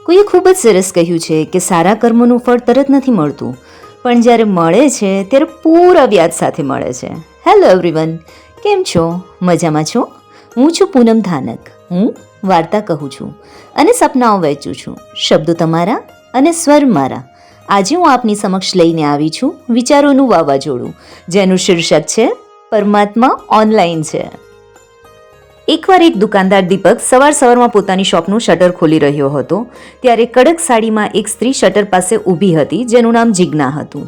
કોઈએ ખૂબ જ સરસ કહ્યું છે કે સારા કર્મોનું ફળ તરત નથી મળતું, પણ જ્યારે મળે છે ત્યારે પૂરા વ્યાજ સાથે મળે છે. હેલો એવરીવન, કેમ છો? મજામાં છો? હું છું પૂનમ ધાનક. હું વાર્તા કહું છું અને સપનાઓ વહેંચું છું. શબ્દો તમારા અને સ્વર મારા. આજે હું આપની સમક્ષ લઈને આવી છું વિચારોનું વાવાઝોડું, જેનું શીર્ષક છે પરમાત્મા ઓનલાઈન છે. એકવાર એક દુકાનદાર દીપક સવારમાં પોતાની શોપનું શટર ખોલી રહ્યો હતો. ત્યારે કડક સાડીમાં એક સ્ત્રી શટર પાસે ઊભી હતી, જેનું નામ જિજ્ઞા હતું.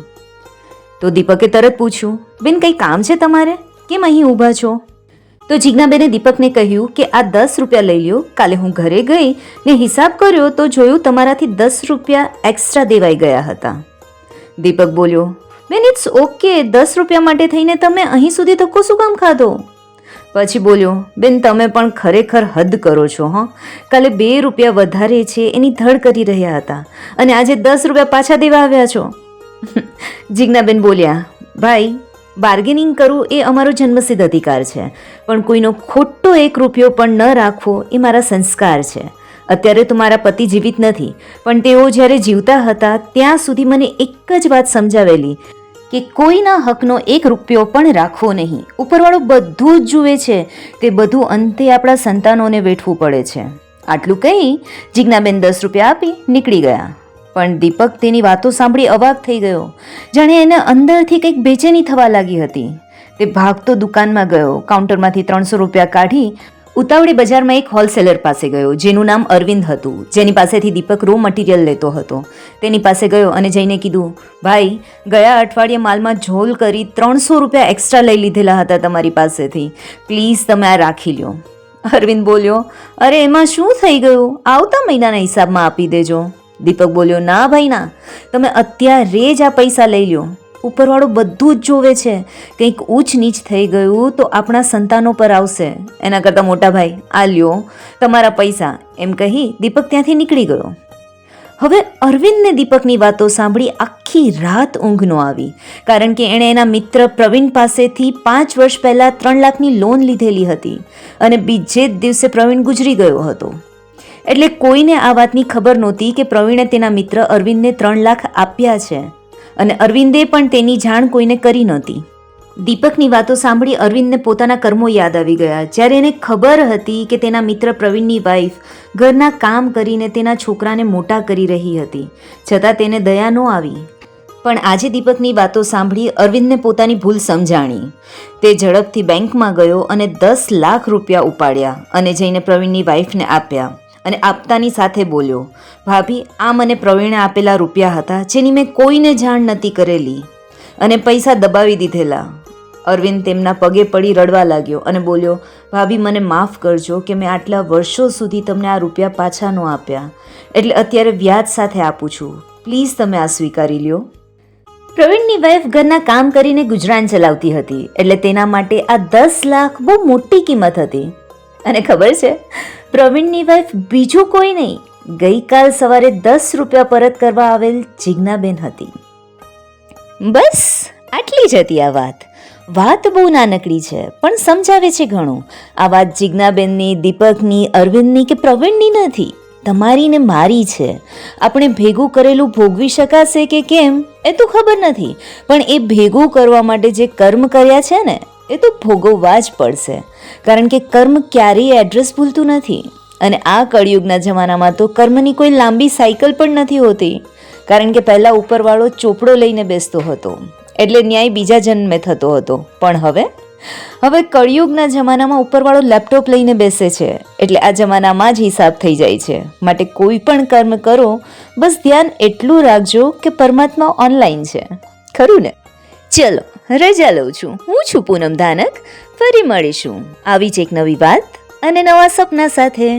તો દીપકે તરત પૂછ્યું, બેન કંઈ કામ છે તમારે? કેમ અહીં ઊભા છો? તો જિજ્ઞાબેને દીપકને કહ્યું કે આ 10 રૂપિયા લઈ લ્યો. કાલે હું ઘરે ગઈ ને હિસાબ કર્યો તો જોયું તમારાથી 10 રૂપિયા એક્સ્ટ્રા દેવાઈ ગયા હતા. દીપક બોલ્યો, બેન ઇટ્સ ઓકે, 10 રૂપિયા માટે થઈને તમે અહીં સુધી ધક્કો શું કામ ખાધો? પછી બોલ્યો, બેન તમે પણ ખરેખર હદ કરો છો. કાલે 2 રૂપિયા વધારે છે એની ધડ કરી રહ્યા હતા અને આજે 10 રૂપિયા પાછા દેવા આવ્યા છો. જિજ્ઞાબેન બોલ્યા, ભાઈ બાર્ગેનિંગ કરવું એ અમારો જન્મસિદ્ધ અધિકાર છે, પણ કોઈનો ખોટો 1 રૂપિયો પણ ન રાખવો એ મારા સંસ્કાર છે. અત્યારે તો મારા પતિ જીવિત નથી, પણ તેઓ જ્યારે જીવતા હતા ત્યાં સુધી મને એક જ વાત સમજાવેલી કે કોઈના હકનો 1 રૂપિયો પણ રાખવો નહીં. ઉપરવાળો બધું જ જુએ છે, તે બધું અંતે આપણા સંતાનોને વેઠવું પડે છે. આટલું કહી જિજ્ઞાબેન 10 રૂપિયા આપી નીકળી ગયા. પણ દીપક તેની વાતો સાંભળી અવાક થઈ ગયો, જાણે એને અંદરથી કંઈક બેચેની થવા લાગી હતી. તે ભાગતો દુકાનમાં ગયો, કાઉન્ટરમાંથી 300 રૂપિયા કાઢી ઉતાવળે બજારમાં એક હોલસેલર પાસે ગયો, જેનું નામ અરવિંદ હતું, જેની પાસેથી દીપક રો મટીરિયલ લેતો હતો. તેની પાસે ગયો અને જઈને કીધું, ભાઈ ગયા અઠવાડિયે માલમાં ઝોલ કરી 300 રૂપિયા એક્સ્ટ્રા લઈ લીધેલા હતા તમારી પાસેથી, પ્લીઝ તમે આ રાખી લ્યો. અરવિંદ બોલ્યો, અરે એમાં શું થઈ ગયું, આવતા મહિનાના હિસાબમાં આપી દેજો. દીપક બોલ્યો, ના ભાઈ ના, તમે અત્યારે જ આ પૈસા લઈ લ્યો. ઉપરવાળો બધું જ જોવે છે, કંઈક ઊંચ નીચ થઈ ગયું તો આપણા સંતાનો પર આવશે. એના કરતાં મોટા ભાઈ આ લ્યો તમારા પૈસા, એમ કહી દીપક ત્યાંથી નીકળી ગયો. હવે અરવિંદને દીપકની વાતો સાંભળી આખી રાત ઊંઘ ન આવી, કારણ કે એણે એના મિત્ર પ્રવીણ પાસેથી 5 વર્ષ પહેલાં 3 લાખની લોન લીધેલી હતી અને બીજે જ દિવસે પ્રવીણ ગુજરી ગયો હતો. એટલે કોઈને આ વાતની ખબર નહોતી કે પ્રવીણે તેના મિત્ર અરવિંદને 3 લાખ આપ્યા છે અને અરવિંદે પણ તેની જાણ કોઈને કરી નહોતી. દીપકની વાતો સાંભળી અરવિંદને પોતાના કર્મો યાદ આવી ગયા, જ્યારે એને ખબર હતી કે તેના મિત્ર પ્રવીણની વાઈફ ઘરના કામ કરીને તેના છોકરાને મોટા કરી રહી હતી, છતાં તેને દયા ન આવી. પણ આજે દીપકની વાતો સાંભળી અરવિંદને પોતાની ભૂલ સમજાણી. તે ઝડપથી બેંકમાં ગયો અને 10 લાખ રૂપિયા ઉપાડ્યા અને જઈને પ્રવીણની વાઈફને આપ્યા અને આપતાની સાથે બોલ્યો, ભાભી આ મને પ્રવીણે આપેલા રૂપિયા હતા, જેની મેં કોઈને જાણ નથી કરેલી અને પૈસા દબાવી દીધેલા. અરવિંદ તેમના પગે પડી રડવા લાગ્યો અને બોલ્યો, ભાભી મને માફ કરજો કે મેં આટલા વર્ષો સુધી તમને આ રૂપિયા પાછા ન આપ્યા, એટલે અત્યારે વ્યાજ સાથે આપું છું, પ્લીઝ તમે આ સ્વીકારી લ્યો. પ્રવીણની વાઈફ ઘરના કામ કરીને ગુજરાન ચલાવતી હતી, એટલે તેના માટે આ 10 લાખ બહુ મોટી કિંમત હતી. અને ખબર છે, પ્રવીણની વાઈફ બીજું કોઈ નહીં, ગઈકાલ સવારે 10 રૂપિયા પરત કરવા આવેલ જિજ્ઞાબેન હતી. બસ આટલી જ હતી આ વાત. વાત બહુ નાનકડી છે, પણ સમજાવે છે ઘણું. આ વાત જિજ્ઞાબેનની, દીપકની, અરવિંદની કે પ્રવીણની નથી, તમારી ને મારી છે. આપણે ભેગું કરેલું ભોગવી શકાશે કે કેમ એ તો ખબર નથી, પણ એ ભેગું કરવા માટે જે કર્મ કર્યા છે ને એ તો ભોગવવા જ પડશે, કારણ કે કર્મ ક્યારેય એડ્રેસ ભૂલતું નથી. અને આ કળિયુગના જમાનામાં તો કર્મની કોઈ લાંબી સાયકલ પણ નથી હોતી, કારણ કે પહેલાં ઉપરવાળો ચોપડો લઈને બેસતો હતો, એટલે ન્યાય બીજા જન્મે થતો હતો. પણ હવે કળિયુગના જમાનામાં ઉપરવાળો લેપટોપ લઈને બેસે છે, એટલે આ જમાનામાં જ હિસાબ થઈ જાય છે. માટે કોઈ પણ કર્મ કરો, બસ ધ્યાન એટલું રાખજો કે પરમાત્મા ઓનલાઈન છે. ખરું ને? ચલો રજા લઉં છું. હું છું પૂનમ ધાનક. ફરી મળીશું આવી જ એક નવી વાત અને નવા સપના સાથે.